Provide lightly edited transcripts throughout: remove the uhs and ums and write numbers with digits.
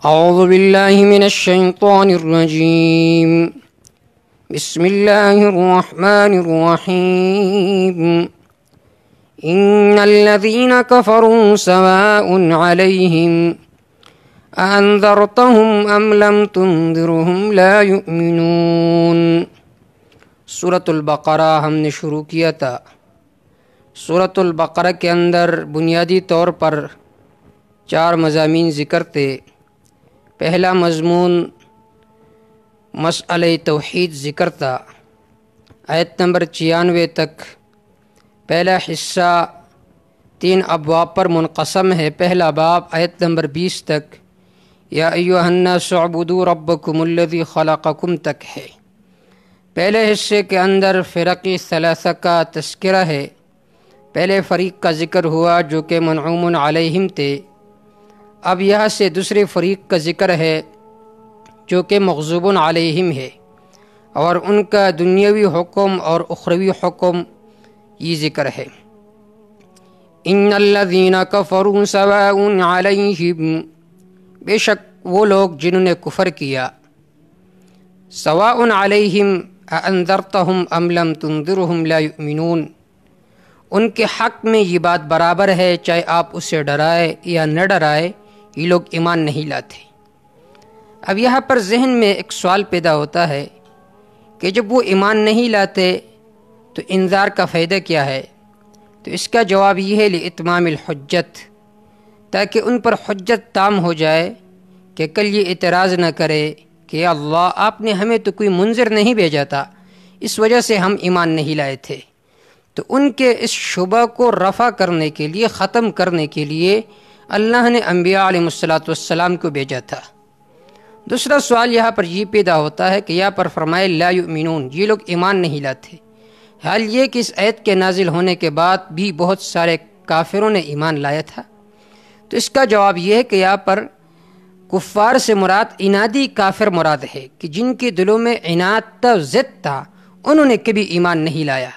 اعوذ باللہ من الشیطان الرجیم بسم اللہ الرحمن الرحیم ان الذین کفروا سواء علیہم اانذرتهم ام لم تنذرهم لا یؤمنون۔ سورۃ البقرہ ہم نے شروع کیا تھا۔ سورۃ البقرہ کے اندر بنیادی طور پر 4 مضامین ذکر تھے۔ پہلا مضمون مسئلہ توحید ذکر تھا، آیت نمبر 96 تک۔ پہلا حصہ 3 ابواب پر منقسم ہے۔ پہلا باب آیت نمبر 20 تک یا ایھا الناس اعبدوا ربکم الذی خلقکم تک ہے۔ پہلے حصے کے اندر فرقی ثلاثہ کا تذکرہ ہے۔ پہلے فریق کا ذکر ہوا جو کہ منعوم علیہم تھے۔ اب یہاں سے دوسرے فریق کا ذکر ہے جو کہ مغضوب علیہم ہے، اور ان کا دنیاوی حکم اور اخروی حکم یہ ذکر ہے۔ ان الذین کفروا سواء علیہم، بے شک وہ لوگ جنہوں نے کفر کیا، سواء علیہم اانذرتہم ام لم تنذرہم لا یؤمنون، ان کے حق میں یہ بات برابر ہے، چاہے آپ اسے ڈرائے یا نہ ڈرائے، یہ لوگ ایمان نہیں لاتے۔ اب یہاں پر ذہن میں ایک سوال پیدا ہوتا ہے کہ جب وہ ایمان نہیں لاتے تو انذار کا فائدہ کیا ہے؟ تو اس کا جواب یہ ہے لاتمام الحجت، تاکہ ان پر حجت تام ہو جائے کہ کل یہ اعتراض نہ کرے کہ اللہ آپ نے ہمیں تو کوئی منذر نہیں بھیجا تھا، اس وجہ سے ہم ایمان نہیں لائے تھے۔ تو ان کے اس شبہ کو رفع کرنے کے لیے، ختم کرنے کے لیے اللہ نے انبیاء علیہ السلام کو بھیجا تھا۔ دوسرا سوال یہاں پر یہ پیدا ہوتا ہے کہ یہاں پر فرمائے لا یؤمنون، یہ لوگ ایمان نہیں لاتے۔ حال یہ کہ اس آیت کے نازل ہونے کے بعد بھی بہت سارے کافروں نے ایمان لایا تھا۔ تو اس کا جواب یہ ہے کہ یہاں پر کفار سے مراد عنادی کافر مراد ہے، کہ جن کے دلوں میں عناد تھا، ضد تھا، انہوں نے کبھی ایمان نہیں لایا۔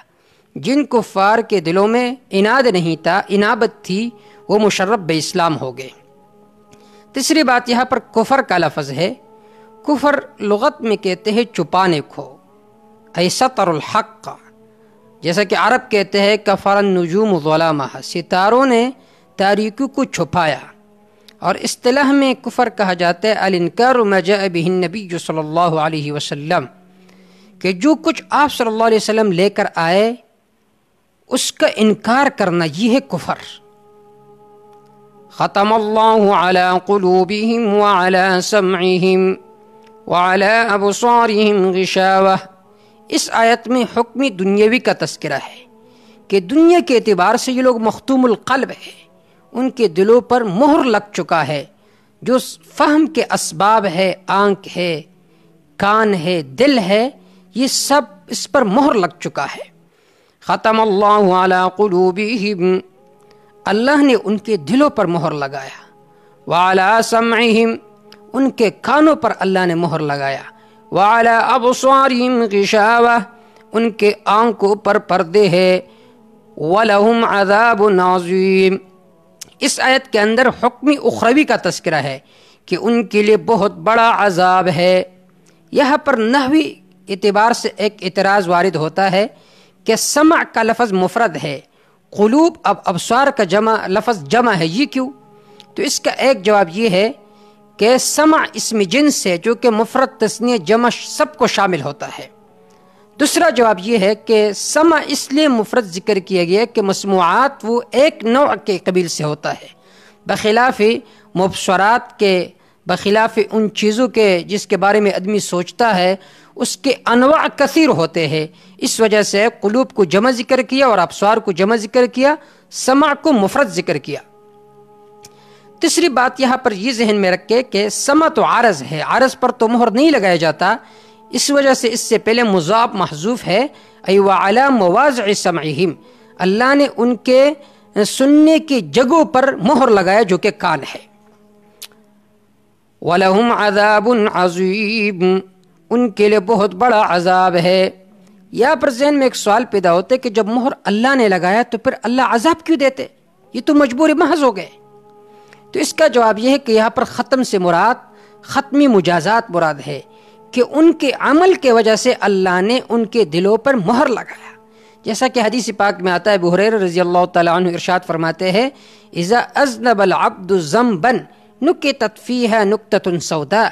جن کفار کے دلوں میں عناد نہیں تھا، انابت تھی، وہ مشرف بے اسلام ہو گئے۔ تیسری بات یہاں پر کفر کا لفظ ہے۔ کفر لغت میں کہتے ہیں چھپانے کو، ای سطر الحق، جیسا کہ عرب کہتے ہیں کفر النجوم ظلامہ، ستاروں نے تاریکی کو چھپایا۔ اور اصطلاح میں کفر کہا جاتا ہے الانکار ما جاء به النبی صلی اللہ علیہ وسلم، کہ جو کچھ آپ صلی اللہ علیہ وسلم لے کر آئے اس کا انکار کرنا، یہ ہے کفر۔ ختم اللہ علی قلوبہم وعلی سمعہم وعلی ابصارہم غشاوہ، اس آیت میں حکم دنیاوی کا تذکرہ ہے کہ دنیا کے اعتبار سے یہ لوگ مختوم القلب ہے، ان کے دلوں پر مہر لگ چکا ہے۔ جو فہم کے اسباب ہے، آنکھ ہے، کان ہے، دل ہے، یہ سب اس پر مہر لگ چکا ہے۔ ختم اللہ علی قلوبہم، اللہ نے ان کے دلوں پر مہر لگایا۔ وعلی سمعہم، ان کے کانوں پر اللہ نے مہر لگایا۔ وعلی ابصارہم غشاوہ، ان کے آنکھوں پر پردے ہے۔ وَلَهُمْ عَذَابٌ عَظِيمٌ، اس آیت کے اندر حکم اخروی کا تذکرہ ہے کہ ان کے لیے بہت بڑا عذاب ہے۔ یہاں پر نحوی اعتبار سے ایک اعتراض وارد ہوتا ہے کہ سمع کا لفظ مفرد ہے، قلوب اب ابصار کا لفظ جمع ہے، یہ کیوں؟ تو اس کا ایک جواب یہ ہے کہ سمع اسم جنس ہے جو کہ مفرد تثنیہ جمع سب کو شامل ہوتا ہے۔ دوسرا جواب یہ ہے کہ سمع اس لیے مفرد ذکر کیا گیا کہ مسموعات وہ ایک نوع کے قبیل سے ہوتا ہے، بخلاف مبصرات کے، بخلاف ان چیزوں کے جس کے بارے میں آدمی سوچتا ہے، اس کے انواع کثیر ہوتے ہیں۔ اس وجہ سے قلوب کو جمع ذکر کیا اور ابصار کو جمع ذکر کیا، سمع کو مفرد ذکر کیا۔ تیسری بات یہاں پر یہ ذہن میں رکھے کہ سمع تو عارض ہے، عارض پر تو مہر نہیں لگایا جاتا، اس وجہ سے اس سے پہلے مضاف محذوف ہے، ای وعلی مواضع سمعہم، اللہ نے ان کے سننے کی جگہوں پر مہر لگایا جو کہ کان ہے۔ وَلَهُمْ عَذَابٌ عَظِيمٌ، ان کے لیے بہت بڑا عذاب ہے۔ یہاں پر ذہن میں ایک سوال پیدا ہوتا ہے کہ جب مہر اللہ نے لگایا تو پھر اللہ عذاب کیوں دیتے؟ یہ تو مجبور محض ہو گئے۔ تو اس کا جواب یہ ہے کہ یہاں پر ختم سے مراد ختمی مجازات مراد ہے کہ ان کے عمل کے وجہ سے اللہ نے ان کے دلوں پر مہر لگایا. جیسا کہ حدیث پاک میں آتا ہے، ابو ہریرہ رضی اللہ تعالیٰ عنہ ارشاد فرماتے ہیں، اذا اذنب العبد ذنبا نکتت فیہا نکتۃ سوداء،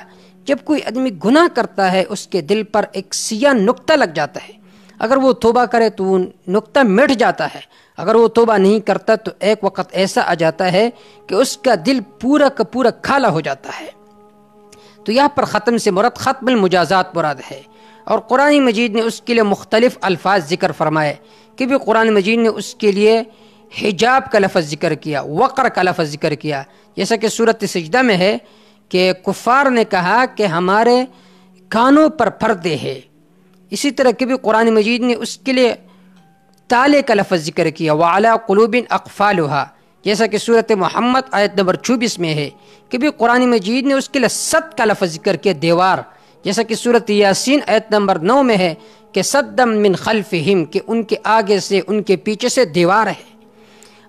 جب کوئی آدمی گناہ کرتا ہے اس کے دل پر ایک سیاہ نقطہ لگ جاتا ہے. اگر وہ توبہ کرے تو وہ نقطہ مٹ جاتا ہے، اگر وہ توبہ نہیں کرتا تو ایک وقت ایسا آ جاتا ہے کہ اس کا دل پورا کا پورا کالا ہو جاتا ہے. تو یہاں پر ختم سے مراد ختم المجازات مراد ہے. اور قرآن مجید نے اس کے لیے مختلف الفاظ ذکر فرمائے کہ بھی قرآن مجید نے اس کے لیے حجاب کا لفظ ذکر کیا، وقر کا لفظ ذکر کیا، جیسا کہ سورۃ سجدہ میں ہے کہ کفار نے کہا کہ ہمارے کانوں پر پردے ہیں. اسی طرح کہ بھی قرآن مجید نے اس کے لیے تالے کا لفظ ذکر کیا، وَعَلَىٰ قُلُوبٍ أَقْفَالُهَا، جیسا کہ سورۃ محمد آیت نمبر 24 میں ہے کہ بھی قرآن مجید نے اس کے لیے سد کا لفظ ذکر کیا، دیوار، جیسا کہ سورۃ یاسین آیت نمبر 9 میں ہے کہ صدم من خلفہم، کہ ان کے آگے سے ان کے پیچھے سے دیوار ہے.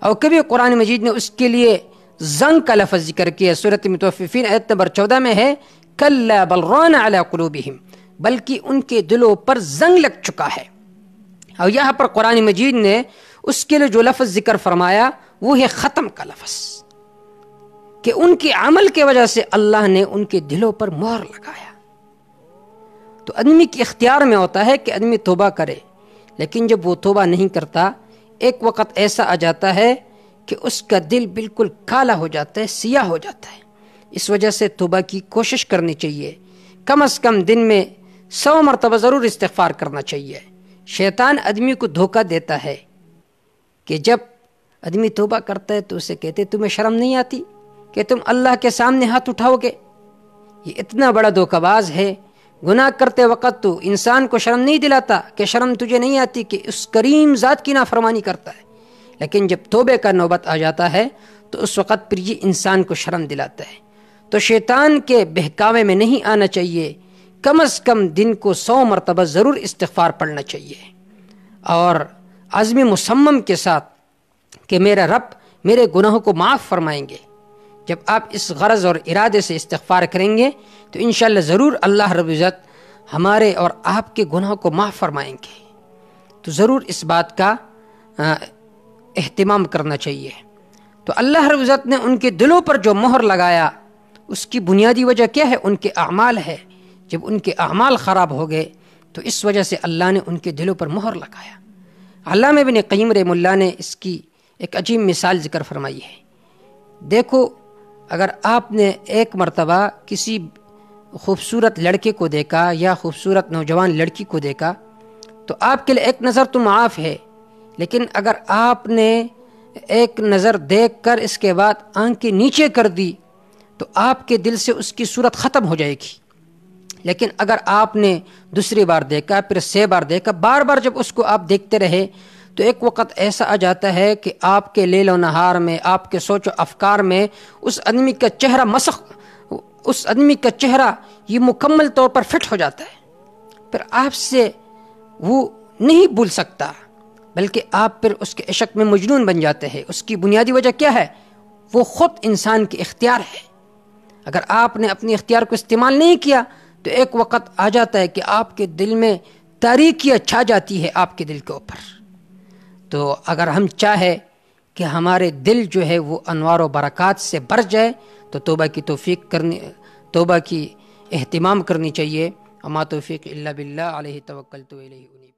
اور کبھی قرآن مجید نے اس کے لیے زنگ کا لفظ ذکر کیا، سورۃ مطففین آیت نمبر 14 میں ہے کلا بل ران علی قلوبہم، بلکہ ان کے دلوں پر زنگ لگ چکا ہے. اور یہاں پر قرآن مجید نے اس کے لیے جو لفظ ذکر فرمایا وہ ہے ختم کا لفظ، کہ ان کے عمل کی وجہ سے اللہ نے ان کے دلوں پر مہر لگایا. تو آدمی کے اختیار میں ہوتا ہے کہ آدمی توبہ کرے، لیکن جب وہ توبہ نہیں کرتا ایک وقت ایسا آ جاتا ہے کہ اس کا دل بالکل کالا ہو جاتا ہے، سیاہ ہو جاتا ہے. اس وجہ سے توبہ کی کوشش کرنی چاہیے، کم از کم دن میں 100 مرتبہ ضرور استغفار کرنا چاہیے. شیطان آدمی کو دھوکہ دیتا ہے کہ جب آدمی توبہ کرتا ہے تو اسے کہتے تمہیں شرم نہیں آتی کہ تم اللہ کے سامنے ہاتھ اٹھاؤ گے. یہ اتنا بڑا دھوکہ باز ہے. گناہ کرتے وقت تو انسان کو شرم نہیں دلاتا کہ شرم تجھے نہیں آتی کہ اس کریم ذات کی نافرمانی کرتا ہے، لیکن جب توبے کا نوبت آ جاتا ہے تو اس وقت پھر یہ انسان کو شرم دلاتا ہے. تو شیطان کے بہکاوے میں نہیں آنا چاہیے، کم از کم دن کو 100 مرتبہ ضرور استغفار پڑھنا چاہیے، اور عزم مصمم کے ساتھ کہ میرا رب میرے گناہوں کو معاف فرمائیں گے. جب آپ اس غرض اور ارادے سے استغفار کریں گے تو انشاءاللہ ضرور اللہ رب العزت ہمارے اور آپ کے گناہوں کو معاف فرمائیں گے. تو ضرور اس بات کا اہتمام کرنا چاہیے. تو اللہ رب العزت نے ان کے دلوں پر جو مہر لگایا اس کی بنیادی وجہ کیا ہے؟ ان کے اعمال ہے. جب ان کے اعمال خراب ہو گئے تو اس وجہ سے اللہ نے ان کے دلوں پر مہر لگایا. علامہ ابن قیم رحمہ اللہ نے اس کی ایک عجیب مثال ذکر فرمائی ہے. دیکھو، اگر آپ نے ایک مرتبہ کسی خوبصورت لڑکے کو دیکھا یا خوبصورت نوجوان لڑکی کو دیکھا تو آپ کے لیے ایک نظر تو معاف ہے، لیکن اگر آپ نے ایک نظر دیکھ کر اس کے بعد آنکھیں نیچے کر دی تو آپ کے دل سے اس کی صورت ختم ہو جائے گی. لیکن اگر آپ نے دوسری بار دیکھا، پھر 6 بار دیکھا، بار بار جب اس کو آپ دیکھتے رہے تو ایک وقت ایسا آ جاتا ہے کہ آپ کے لیل و نہار میں، آپ کے سوچ و افکار میں اس آدمی کا چہرہ یہ مکمل طور پر فٹ ہو جاتا ہے. پھر آپ سے وہ نہیں بھول سکتا، بلکہ آپ پھر اس کے عشق میں مجنون بن جاتے ہیں. اس کی بنیادی وجہ کیا ہے؟ وہ خود انسان کے اختیار ہے. اگر آپ نے اپنے اختیار کو استعمال نہیں کیا تو ایک وقت آ جاتا ہے کہ آپ کے دل میں تاریکیاں چھا جاتی ہے آپ کے دل کے اوپر. تو اگر ہم چاہے کہ ہمارے دل جو ہے وہ انوار و برکات سے بھر جائے تو توبہ کی اہتمام کرنی چاہیے. وما توفیق الا باللہ علیہ توکلت و الیہ انیب.